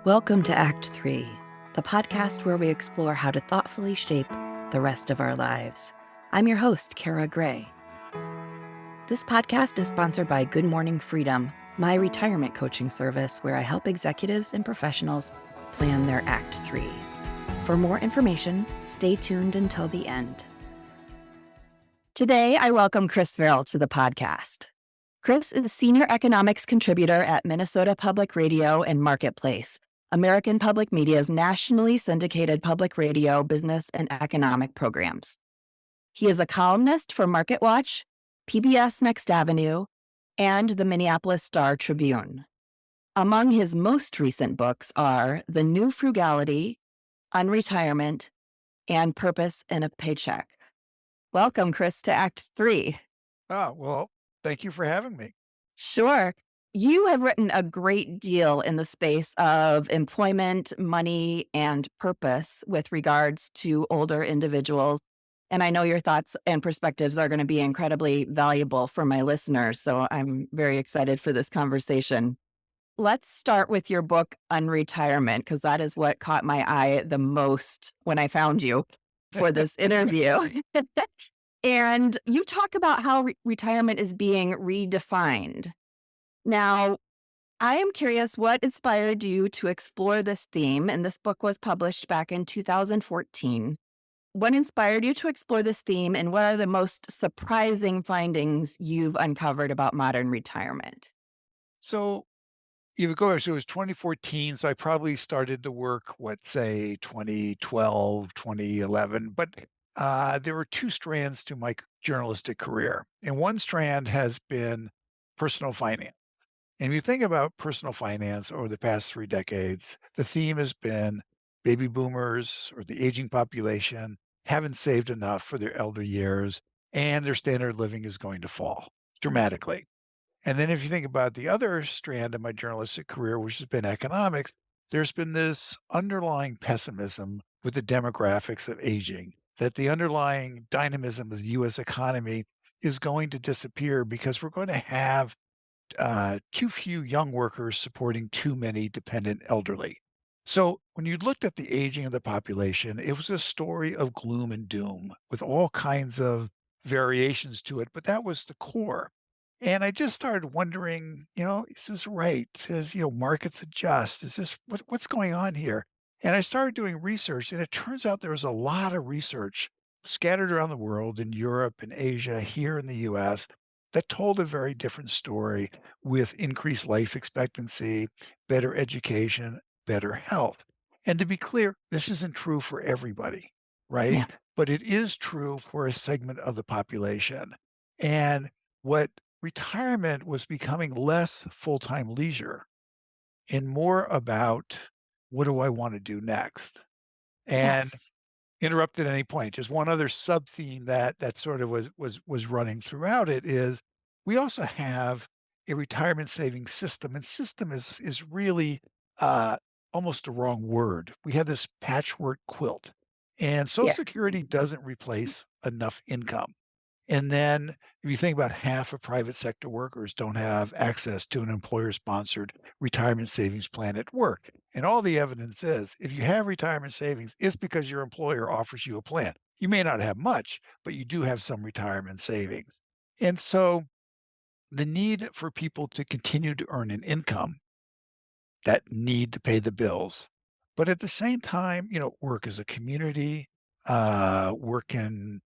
Welcome to Act 3, the podcast where we explore how to thoughtfully shape the rest of our lives. I'm your host, Cara Gray. This podcast is sponsored by Good Morning Freedom, my retirement coaching service where I help executives and professionals plan their Act 3. For more information, stay tuned until the end. Today, I welcome Chris Farrell to the podcast. Chris is a senior economics contributor at Minnesota Public Radio and Marketplace, American Public Media's nationally syndicated public radio, business, and economic programs. He is a columnist for MarketWatch, PBS Next Avenue, and the Minneapolis Star-Tribune. Among his most recent books are The New Frugality, Unretirement, and Purpose in a Paycheck. Welcome, Chris, to Act 3. Oh, well, thank you for having me. Sure. You have written a great deal in the space of employment, money, and purpose with regards to older individuals. And I know your thoughts and perspectives are going to be incredibly valuable for my listeners. So I'm very excited for this conversation. Let's start with your book, Unretirement, because that is what caught my eye the most when I found you for this interview. And you talk about how retirement is being redefined. Now, I am curious what inspired you to explore this theme, and this book was published back in 2014. What inspired you to explore this theme, and what are the most surprising findings you've uncovered about modern retirement? So you would go back, so it was 2014, so I probably started to work, say 2012, 2011, but there were two strands to my journalistic career. And one strand has been personal finance. And if you think about personal finance over the past 3 decades, the theme has been baby boomers or the aging population haven't saved enough for their elder years, and their standard of living is going to fall dramatically. And then if you think about the other strand of my journalistic career, which has been economics, there's been this underlying pessimism with the demographics of aging, that the underlying dynamism of the US economy is going to disappear because we're going to have too few young workers supporting too many dependent elderly. So when you looked at the aging of the population, it was a story of gloom and doom with all kinds of variations to it, but that was the core. And I just started wondering, is this right? Is, markets adjust? Is this what's going on here? And I started doing research, and it turns out there was a lot of research scattered around the world in Europe and Asia, here in the US, that told a very different story with increased life expectancy, better education, better health. And to be clear, this isn't true for everybody, right? Yeah. But it is true for a segment of the population. And what retirement was becoming less full-time leisure and more about what do I want to do next? And Yes. interrupt at any point. Just one other sub theme that sort of was running throughout it is we also have a retirement savings system, and system is really uh, almost the wrong word. We have this patchwork quilt, and Social Yeah. Security doesn't replace enough income. And then if you think about half of private sector workers don't have access to an employer-sponsored retirement savings plan at work. And all the evidence is if you have retirement savings, it's because your employer offers you a plan. You may not have much, but you do have some retirement savings. And so the need for people to continue to earn an income that need to pay the bills, but at the same time, work as a community, work can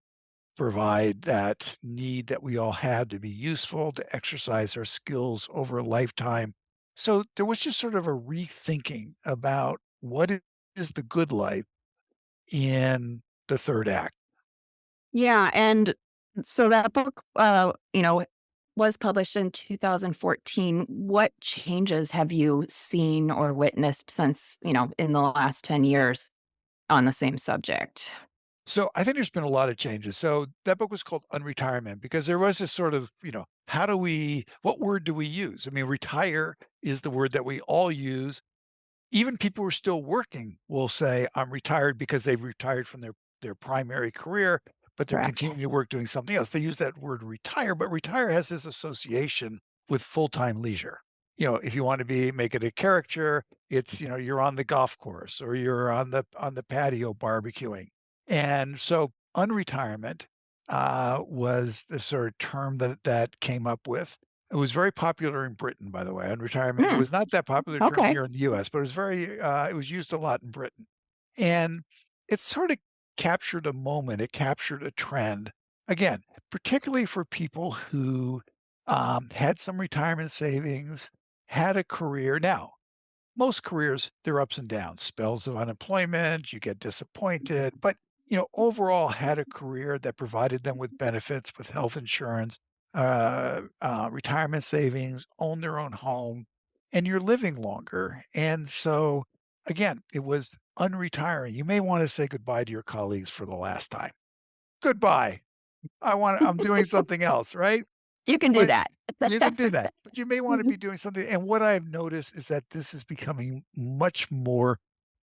provide that need that we all have to be useful, to exercise our skills over a lifetime. So there was just sort of a rethinking about is the good life in the third act. Yeah. And so that book, was published in 2014. What changes have you seen or witnessed since, in the last 10 years on the same subject? So I think there's been a lot of changes. So that book was called Unretirement because there was this sort of, what word do we use? I mean, retire is the word that we all use. Even people who are still working will say, I'm retired because they've retired from their primary career, but they're Correct. continuing to work doing something else. They use that word retire, but retire has this association with full-time leisure. If you want to make it a caricature, It's, you're on the golf course or you're on the patio barbecuing. And so unretirement was the sort of term that came up with. It was very popular in Britain, by the way. Unretirement. It Hmm, was not that popular term okay. here in the US, but it was it was used a lot in Britain. And it sort of captured a moment, it captured a trend. Again, particularly for people who had some retirement savings, had a career. Now, most careers, there are ups and downs, spells of unemployment, you get disappointed, but overall had a career that provided them with benefits, with health insurance, retirement savings, own their own home, and you're living longer. And so, again, it was unretiring. You may want to say goodbye to your colleagues for the last time. Goodbye. I'm doing something else, right? You can do But that. you can do that, but you may wanna Mhm. be doing something, and what I've noticed is that this is becoming much more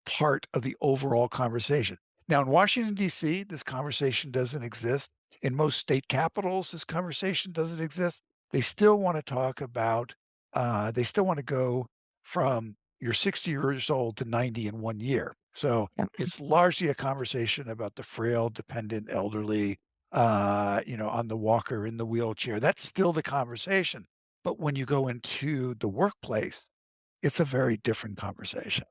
part of the overall conversation. Now in Washington, DC, this conversation doesn't exist. In most state capitals, this conversation doesn't exist. They still wanna talk about, they still wanna go from you're 60 years old to 90 in 1 year. So, Yep. it's largely a conversation about the frail, dependent, elderly, on the walker, in the wheelchair. That's still the conversation. But when you go into the workplace, it's a very different conversation.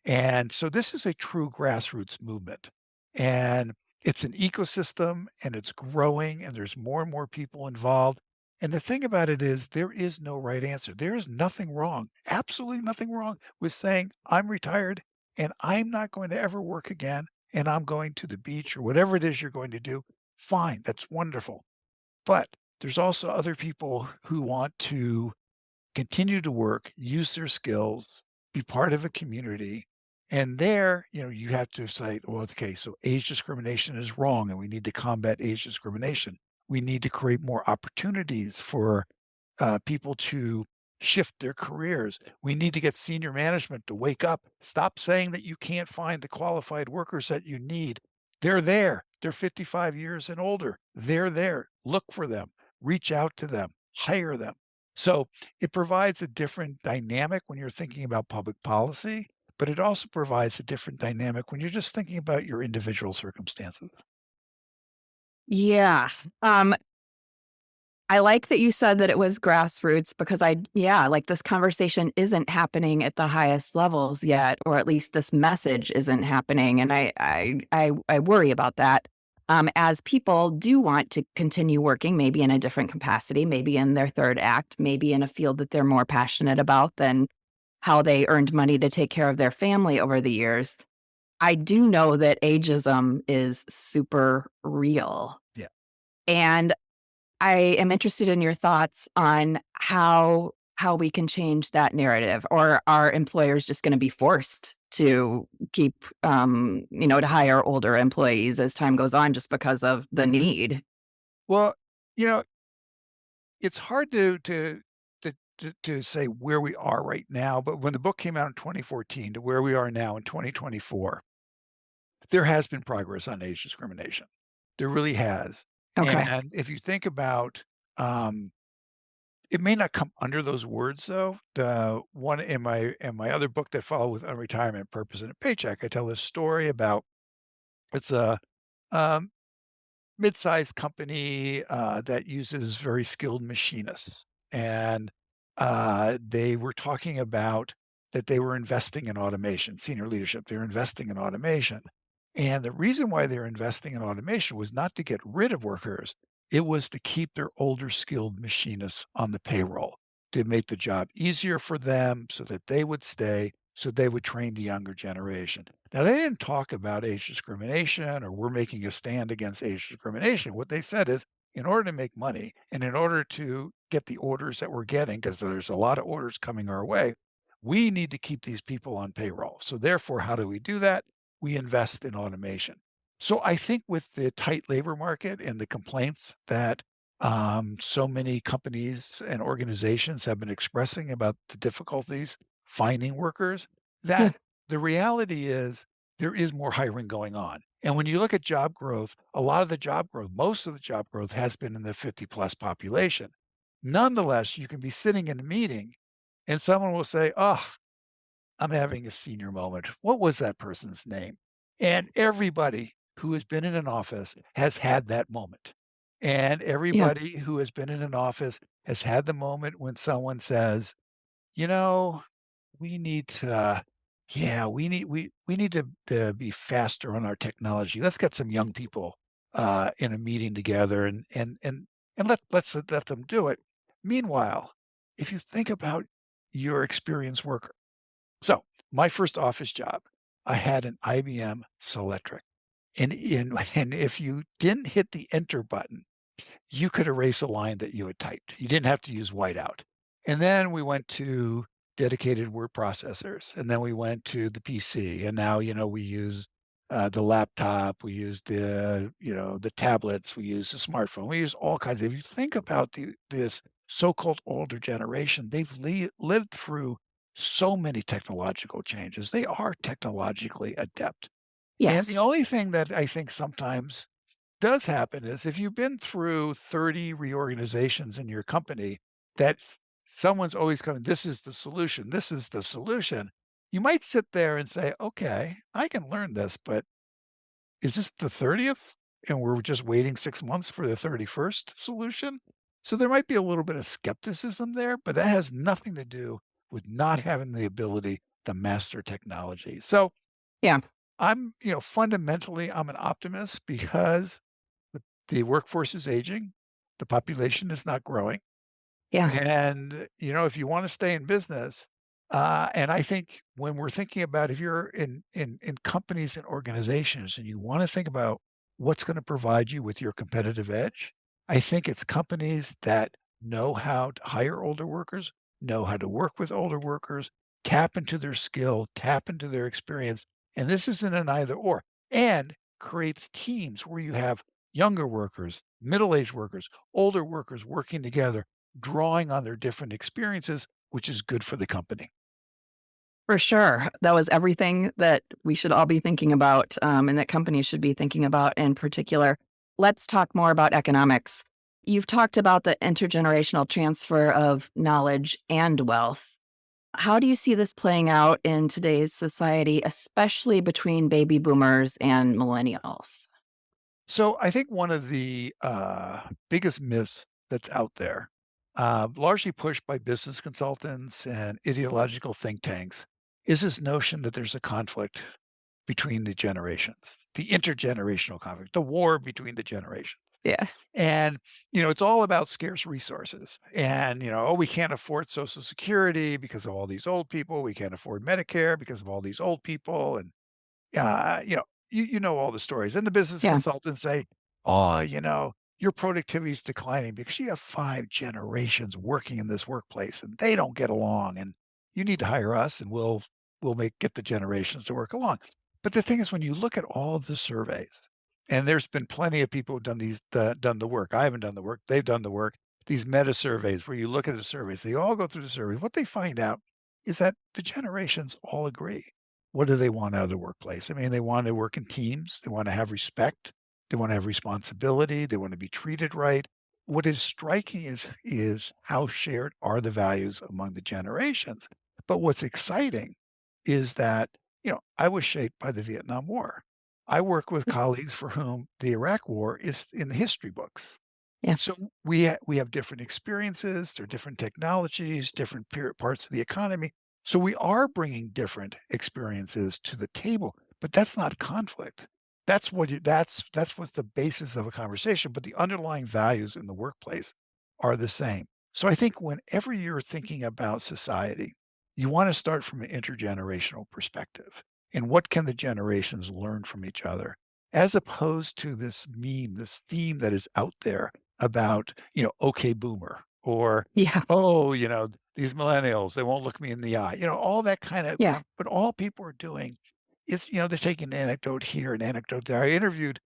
And so this is a true grassroots movement. And it's an ecosystem and it's growing and there's more and more people involved. And the thing about it is there is no right answer. There is nothing wrong, absolutely nothing wrong with saying, I'm retired and I'm not going to ever work again and I'm going to the beach or whatever it is you're going to do. Fine, that's wonderful. But there's also other people who want to continue to work, use their skills, be part of a community. And there, you have to say, well, okay, so age discrimination is wrong and we need to combat age discrimination. We need to create more opportunities for people to shift their careers. We need to get senior management to wake up. Stop saying that you can't find the qualified workers that you need. They're there. They're 55 years and older. They're there. Look for them. Reach out to them. Hire them. So it provides a different dynamic when you're thinking about public policy, but it also provides a different dynamic when you're just thinking about your individual circumstances. Yeah. I like that you said that it was grassroots because yeah, like this conversation isn't happening at the highest levels yet, or at least this message isn't happening. And I worry about that. As people do want to continue working, maybe in a different capacity, maybe in their third act, maybe in a field that they're more passionate about than how they earned money to take care of their family over the years. I do know that ageism is super real. Yeah. And I am interested in your thoughts on how we can change that narrative, or are employers just gonna be forced to keep, to hire older employees as time goes on just because of the need? Well, you know, it's hard to say where we are right now, but when the book came out in 2014 to where we are now in 2024, there has been progress on age discrimination. There really has. Okay. And if you think about, um, it may not come under those words though. The one in my other book that followed with Unretirement Purpose and a Paycheck, I tell this story about it's a um, mid-sized company, that uses very skilled machinists, and, they were talking about that they were investing in automation, senior leadership, they're investing in automation, and the reason why they're investing in automation was not to get rid of workers, it was to keep their older skilled machinists on the payroll, to make the job easier for them so that they would stay, so they would train the younger generation. Now, they didn't talk about age discrimination or we're making a stand against age discrimination. What they said is, in order to make money and in order to get the orders that we're getting, because there's a lot of orders coming our way, we need to keep these people on payroll. So, therefore, how do we do that? We invest in automation. So, I think with the tight labor market and the complaints that so many companies and organizations have been expressing about the difficulties finding workers, Yeah. that the reality is there is more hiring going on. And when you look at job growth, a lot of the job growth, most of the job growth has been in the 50 plus population. Nonetheless, you can be sitting in a meeting and someone will say, oh, I'm having a senior moment. What was that person's name? And everybody who has been in an office has had that moment. And Yeah. everybody who has been in an office has had the moment when someone says, "You know, we need to yeah, we need to be faster on our technology. Let's get some young people, in a meeting together and let them do it." Meanwhile, if you think about your experienced worker, so, my first office job, I had an IBM Selectric, and if you didn't hit the enter button, you could erase a line that you had typed. You didn't have to use whiteout. And then we went to dedicated word processors, and then we went to the PC, and now, we use, the laptop, we use the tablets, we use the smartphone, we use all kinds of if you think about this so-called older generation, they've lived through so many technological changes. They are technologically adept. And the Yes. only thing that I think sometimes does happen is if you've been through 30 reorganizations in your company, that someone's always coming, "This is the solution. This is the solution." You might sit there and say, "Okay, I can learn this, but is this the 30th and we're just waiting 6 months for the 31st solution?" So there might be a little bit of skepticism there, but that has nothing to do with not having the ability to master technology. So Yeah. fundamentally, I'm an optimist because the workforce is aging, the population is not growing, Yeah. and, if you wanna stay in business, and I think when we're thinking about if you're in companies and organizations and you wanna think about what's gonna provide you with your competitive edge, I think it's companies that know how to hire older workers, know how to work with older workers, tap into their skill, tap into their experience, and this isn't an either/or, and creates teams where you have younger workers, middle-aged workers, older workers working together drawing on their different experiences, which is good for the company. For sure. That was everything that we should all be thinking about, and that companies should be thinking about in particular. Let's talk more about economics. You've talked about the intergenerational transfer of knowledge and wealth. How do you see this playing out in today's society, especially between baby boomers and millennials? So I think one of the biggest myths that's out there, largely pushed by business consultants and ideological think tanks, is this notion that there's a conflict between the generations, the intergenerational conflict, the war between the generations. Yeah. And, it's all about scarce resources. And, "Oh, we can't afford Social Security because of all these old people. We can't afford Medicare because of all these old people." And you know all the stories, and the business Yeah. consultants say, "Oh, your productivity is declining because you have 5 generations working in this workplace, and they don't get along, and you need to hire us, and we'll get the generations to work along." But the thing is, when you look at all of the surveys, and there's been plenty of people who've done the work. I haven't done the work, they've done the work. These meta surveys where you look at the surveys, they all go through the surveys. What they find out is that the generations all agree. What do they want out of the workplace? I mean, they want to work in teams, they want to have respect, they want to have responsibility, they want to be treated right. What is striking is how shared are the values among the generations. But what's exciting is that, I was shaped by the Vietnam War. I work with colleagues for whom the Iraq War is in the history books. Yeah. So we have different experiences, there are different technologies, different parts of the economy. So we are bringing different experiences to the table, but that's not conflict. That's what's the basis of a conversation, but the underlying values in the workplace are the same. So I think whenever you're thinking about society, you want to start from an intergenerational perspective. And what can the generations learn from each other? As opposed to this meme, this theme that is out there about, okay, boomer, or, Yeah. oh, these millennials, they won't look me in the eye, all that kind of, Yeah. but all people are doing is, they're taking an anecdote here, an anecdote there. I interviewed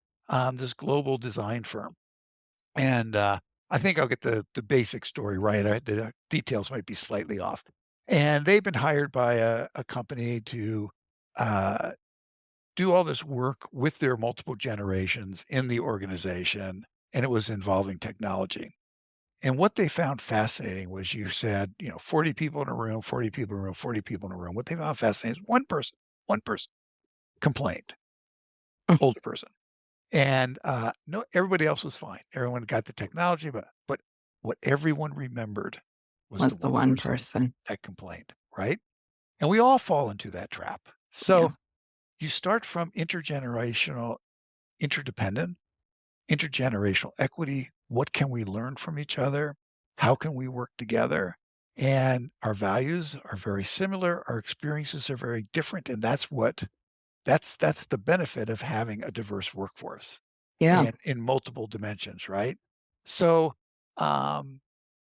this global design firm, and I think I'll get the basic story right. The details might be slightly off. And they've been hired by a company to uh, do all this work with their multiple generations in the organization, and it was involving technology. And what they found fascinating was you said, 40 people in a room, 40 people in a room, 40 people in a room. What they found fascinating is one person complained, Mm. older person. And, no, everybody else was fine. Everyone got the technology, but what everyone remembered was the Was the one one person person. that complained, right? And we all fall into that trap. Yeah. So you start from intergenerational interdependent, intergenerational equity. What can we learn from each other? How can we work together? And our values are very similar. Our experiences are very different. And that's the benefit of having a diverse workforce Yeah. in multiple dimensions, right? So, um,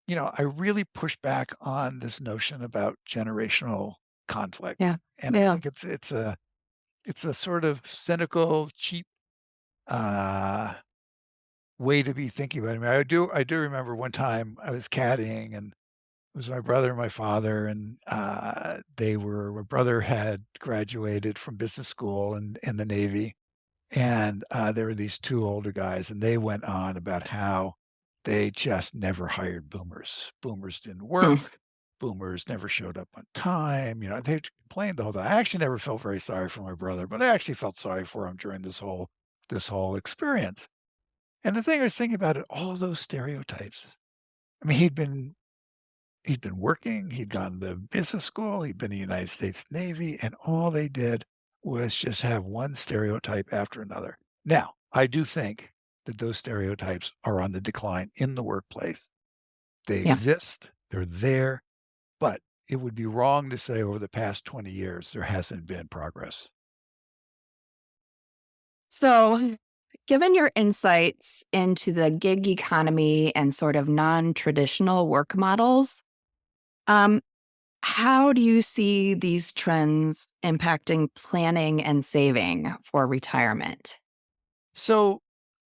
I really push back on this notion about generational conflict, Yeah. and I Yeah. think it's a sort of cynical, cheap, uh, way to be thinking about it. I mean, I do remember one time I was caddying, and it was my brother and my father, and, my brother had graduated from business school in the Navy, and, there were these 2 older guys, and they went on about how they just never hired boomers. Boomers didn't Hmm. work. Boomers never showed up on time, they complained the whole time. I actually never felt very sorry for my brother, but I actually felt sorry for him during this whole experience. And the thing I was thinking about it, all of those stereotypes. I mean, he'd been working, he'd gone to business school, he'd been in the United States Navy, and all they did was just have one stereotype after another. Now, I do think that those stereotypes are on the decline in the workplace. They Yeah. exist, they're there, but it would be wrong to say over the past 20 years there hasn't been progress. So, given your insights into the gig economy and sort of non-traditional work models, um, how do you see these trends impacting planning and saving for retirement? So,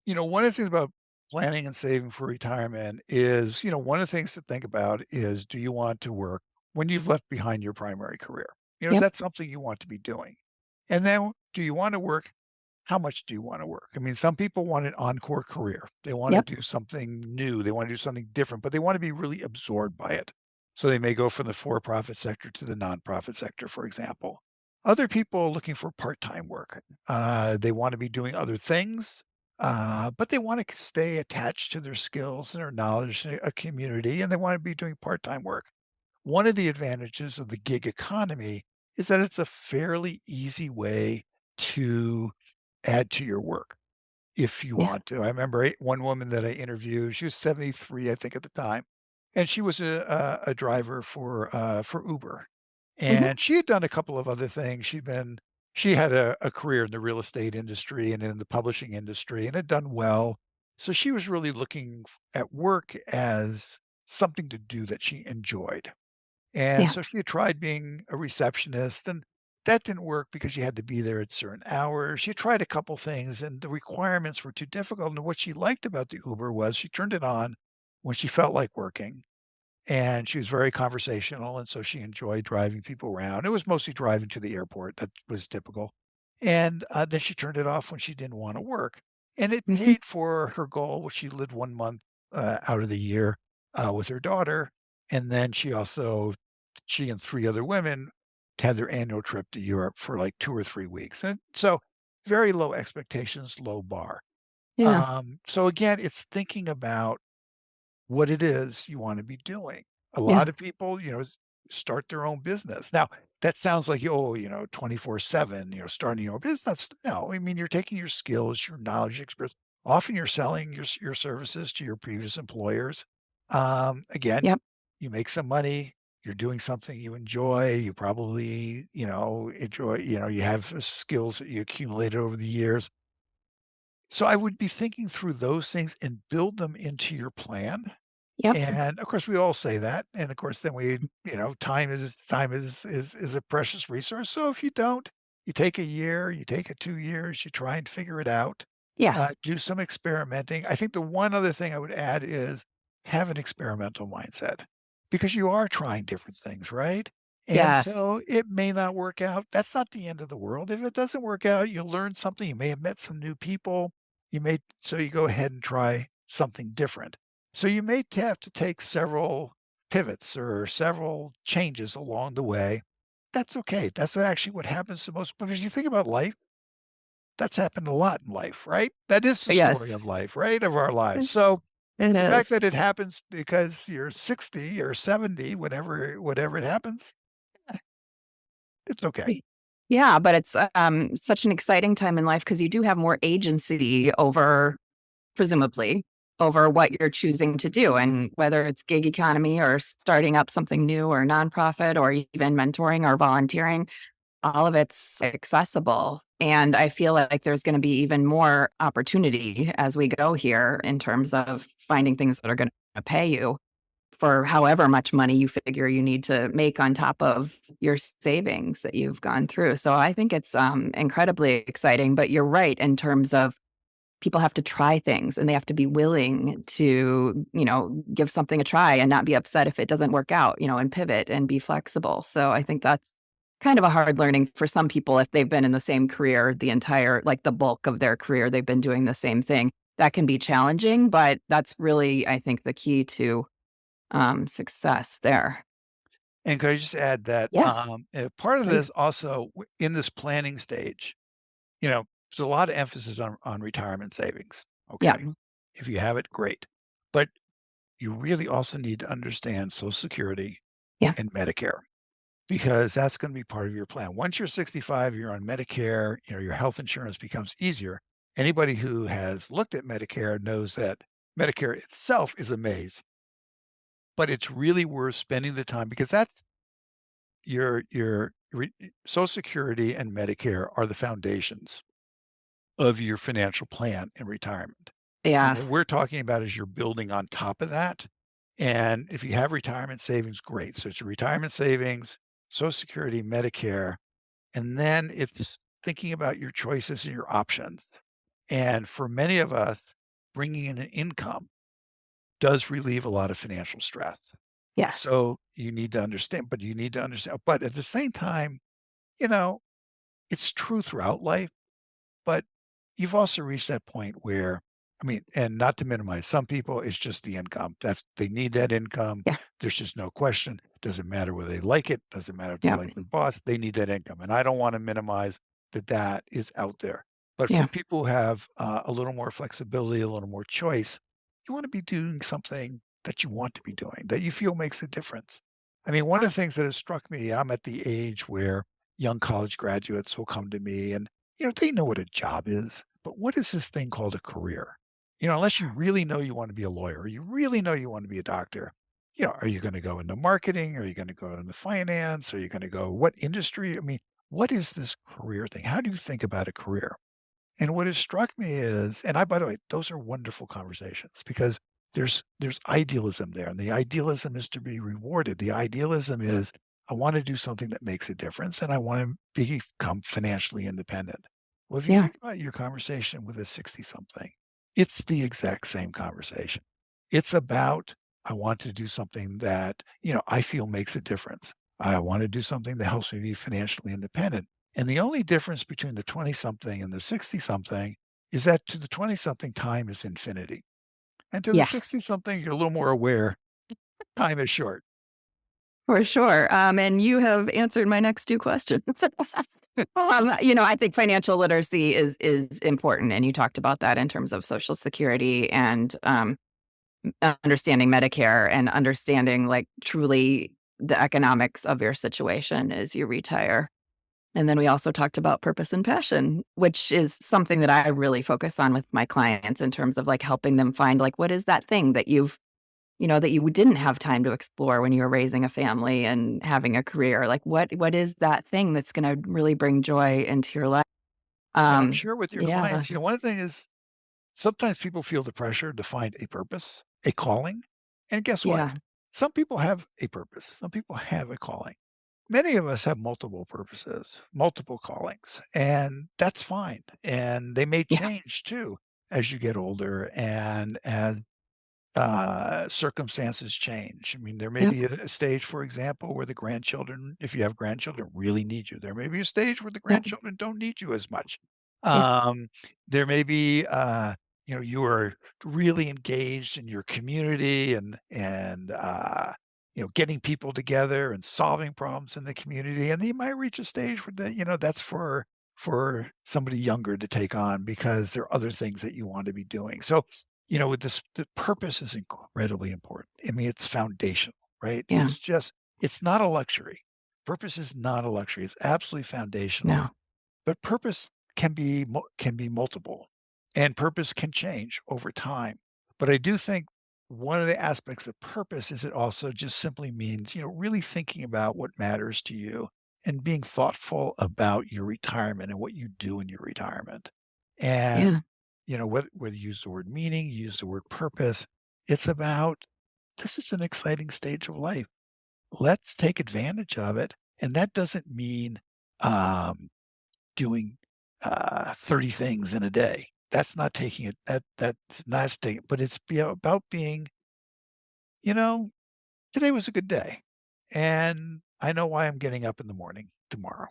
one of the things about planning and saving for retirement is, one of the things to think about is, do you want to work when you've left behind your primary career? Is Yep. that something you want to be doing? And then do you want to work? How much do you want to work? I mean, some people want an encore career. They want to Yep. do something new. They want to do something different, but they want to be really absorbed by it. So they may go from the for-profit sector to the nonprofit sector, for example. Other people are looking for part-time work. They want to be doing other things, but they want to stay attached to their skills and their knowledge, a community, and they want to be doing part-time work. One of the advantages of the gig economy is that it's a fairly easy way to add to your work if you Yeah. want to. I remember one woman that I interviewed, she was 73, I think, at the time, and she was a driver for Uber. Hmm. And she had done a couple of other things. She had a career in the real estate industry and in the publishing industry and had done well. So she was really looking at work as something to do that she enjoyed. And Yeah. so she had tried being a receptionist, and that didn't work because you had to be there at certain hours. She tried a couple things, and the requirements were too difficult. And what she liked about the Uber was she turned it on when she felt like working, and she was very conversational, and so she enjoyed driving people around. It was mostly driving to the airport, that was typical. And, then she turned it off when she didn't wanna work, and it Hmm. paid for her goal, which she lived 1 month, out of the year, with her daughter, and then she and 3 other women had their annual trip to Europe for, like, 2 or 3 weeks, and so very low expectations, low bar. Yeah. So again, it's thinking about what it is you wanna be doing. A Yeah. lot of people, start their own business. Now, that sounds like, 24/7, starting your own business. No, I mean, you're taking your skills, your knowledge, experience. Often you're selling your services to your previous employers. Again, Yep. you make some money, you're doing something you enjoy, you probably, enjoy, you have skills that you accumulated over the years. So I would be thinking through those things and build them into your plan, Yep. and, of course, we all say that, and, of course, then time is a precious resource, so if you don't, you take a year, you take a 2 years, you try and figure it out, Yeah. do some experimenting. I think the one other thing I would add is have an experimental mindset, because you are trying different things, right? And Yes. so it may not work out. That's not the end of the world. If it doesn't work out, you'll learn something. You may have met some new people. You go ahead and try something different. So you may have to take several pivots or several changes along the way. That's okay. That's actually what happens to most, because you think about life, that's happened a lot in life, right? That is the story Yes, of life, right? Of our lives. it So the fact is. that it happens because you're 60 or 70, whatever it happens, it's okay. Yeah, but it's, such an exciting time in life because you do have more agency over presumably, over what you're choosing to do, and whether it's gig economy or starting up something new or nonprofit or even mentoring or volunteering, all of it's accessible, and I feel like there's gonna be even more opportunity as we go here in terms of finding things that are gonna pay you for however much money you figure you need to make on top of your savings that you've gone through. So I think it's incredibly exciting. But you're right in terms of people have to try things and they have to be willing to, give something a try and not be upset if it doesn't work out, and pivot and be flexible. So I think that's kind of a hard learning for some people if they've been in the same career the entire, like the bulk of their career, they've been doing the same thing. That can be challenging, but that's really, I think, the key to success there. And could I just add that, Yeah, part of please. this also in this planning stage, there's a lot of emphasis on retirement savings. Yeah, Okay. If you have it, great. But you really also need to understand Social Security yeah, and Medicare, because that's going to be part of your plan. Once you're 65, you're on Medicare, your health insurance becomes easier. Anybody who has looked at Medicare knows that Medicare itself is a maze, but it's really worth spending the time, because that's your Social Security and Medicare are the foundations of your financial plan in retirement. And yeah, what we're talking about is you're building on top of that. And if you have retirement savings, great. So it's your retirement savings, Social Security, Medicare, and then it's thinking about your choices and your options. And for many of us, bringing in an income does relieve a lot of financial stress. yes, So you need to understand, but you need to understand, but at the same time, you know, it's true throughout life. But you've also reached that point where, I mean, and not to minimize, some people, it's just the income. That's, they need that income. yeah, There's just no question. Doesn't matter whether they like it, doesn't matter if they yeah, like their boss, they need that income. And I don't want to minimize that that is out there. But for yeah, people who have a little more flexibility, a little more choice, you want to be doing something that you want to be doing, that you feel makes a difference. I mean, one of the things that has struck me, I'm at the age where young college graduates will come to me and they know what a job is, but what is this thing called a career? Unless you really know you want to be a lawyer, or you really know you want to be a doctor, are you going to go into marketing? Are you going to go into finance? Are you going to go what industry? I mean, what is this career thing? How do you think about a career? And what has struck me is, and I, by the way, those are wonderful conversations, because there's idealism there, and the idealism is to be rewarded. The idealism is, I want to do something that makes a difference, and I want to become financially independent. Well, if you yeah, think about your conversation with a 60 something, it's the exact same conversation. It's about, I want to do something that, I feel makes a difference. I want to do something that helps me be financially independent. And the only difference between the 20 something and the 60 something is that to the 20 something, time is infinity. And to the yeah. 60 something, you're a little more aware time is short. For sure. And you have answered my next two questions. I think financial literacy is important, and you talked about that in terms of Social Security and understanding Medicare and understanding like truly the economics of your situation as you retire. And then we also talked about purpose and passion, which is something that I really focus on with my clients in terms of like helping them find like what is that thing that that you didn't have time to explore when you were raising a family and having a career. Like what is that thing that's gonna really bring joy into your life? And I'm sure with your Yeah, clients, one thing is sometimes people feel the pressure to find a purpose, a calling. And guess what? yeah, Some people have a purpose. Some people have a calling. Many of us have multiple purposes, multiple callings, and that's fine. And they may yeah, change too as you get older and as circumstances change. I mean, there may yeah, be a stage, for example, where the grandchildren, if you have grandchildren, really need you. There may be a stage where the yeah, grandchildren don't need you as much. yeah, Um, there may be, you are really engaged in your community getting people together and solving problems in the community, and you might reach a stage where that's for somebody younger to take on because there are other things that you want to be doing. So, with this, the purpose is incredibly important. I mean, it's foundational, right? Yeah. It's not a luxury. Purpose is not a luxury. It's absolutely foundational. No. But purpose can be multiple, and purpose can change over time. But I do think one of the aspects of purpose is it also just simply means, really thinking about what matters to you and being thoughtful about your retirement and what you do in your retirement. And, Yeah. whether you use the word meaning, use the word purpose, it's about this is an exciting stage of life. Let's take advantage of it. And that doesn't mean um, doing 30 things in a day. That's not taking it. That's not taking. But it's about being. You know, today was a good day, and I know why I'm getting up in the morning tomorrow.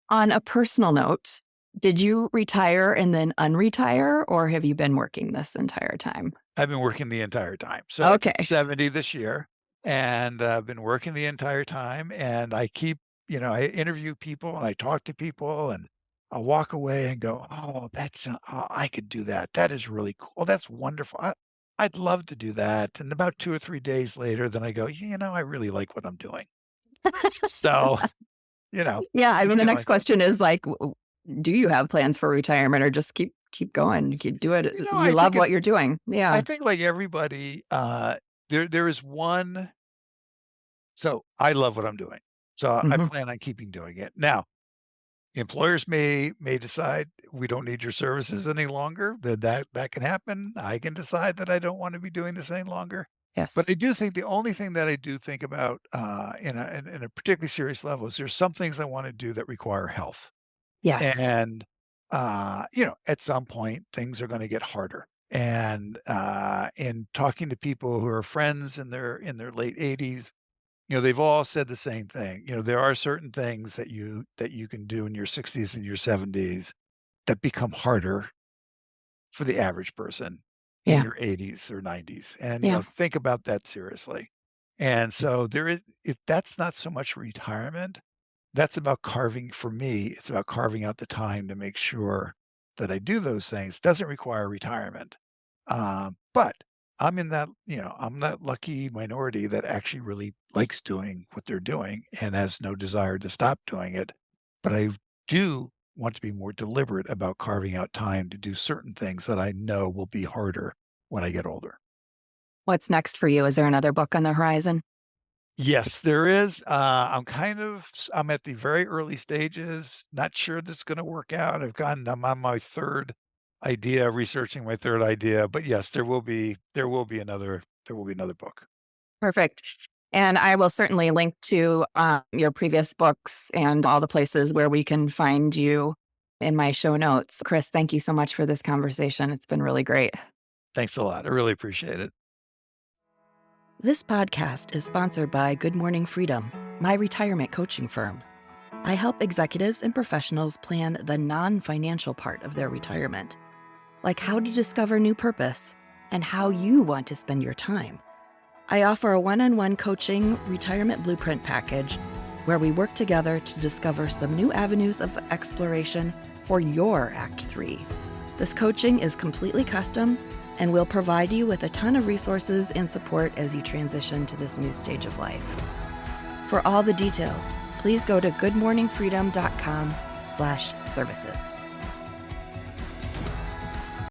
On a personal note, did you retire and then unretire, or have you been working this entire time? I've been working the entire time. So I turned Okay. 70 this year, and I've been working the entire time. And I keep, I interview people and I talk to people, and I'll walk away and go, "Oh, I could do that. That is really cool. Oh, that's wonderful. I'd love to do that." And about 2 or 3 days later, then I go, I really like what I'm doing. So, Yeah, I I mean, the feel next like, question is like, do you have plans for retirement or just keep going? Keep do it. You I love think what you're doing. I Yeah. think like everybody, there is one. So I love what I'm doing. So I Mhm. plan on keeping doing it. Now, employers may decide we don't need your services any longer. That can happen. I can decide that I don't want to be doing this any longer. But Yes. I do think the only thing that I do think about in a particularly serious level is there's some things I want to do that require health. Yes. And at some point things are going to get harder. And in talking to people who are friends in their late 80s, they've all said the same thing. There are certain things that you can do in your 60s and your 70s that become harder for the average person in Yeah. your 80s or 90s. And, Yeah. think about that seriously. And so there is if that's not so much retirement, that's about carving for me, it's about carving out the time to make sure that I do those things. Doesn't require retirement. But I'm that lucky minority that actually really likes doing what they're doing and has no desire to stop doing it. But I do want to be more deliberate about carving out time to do certain things that I know will be harder when I get older. What's next for you? Is there another book on the horizon? Yes, there is. I'm at the very early stages, not sure that's gonna work out. I'm on my 3rd idea, researching my 3rd idea, but yes, there will be another book. Perfect. And I will certainly link to your previous books and all the places where we can find you in my show notes. Chris, thank you so much for this conversation. It's been really great. Thanks a lot. I really appreciate it. This podcast is sponsored by Good Morning Freedom, my retirement coaching firm. I help executives and professionals plan the non financial part of their retirement, like how to discover new purpose and how you want to spend your time. I offer a one-on-one coaching retirement blueprint package where we work together to discover some new avenues of exploration for your Act 3. This coaching is completely custom and will provide you with a ton of resources and support as you transition to this new stage of life. For all the details, please go to goodmorningfreedom.com/services.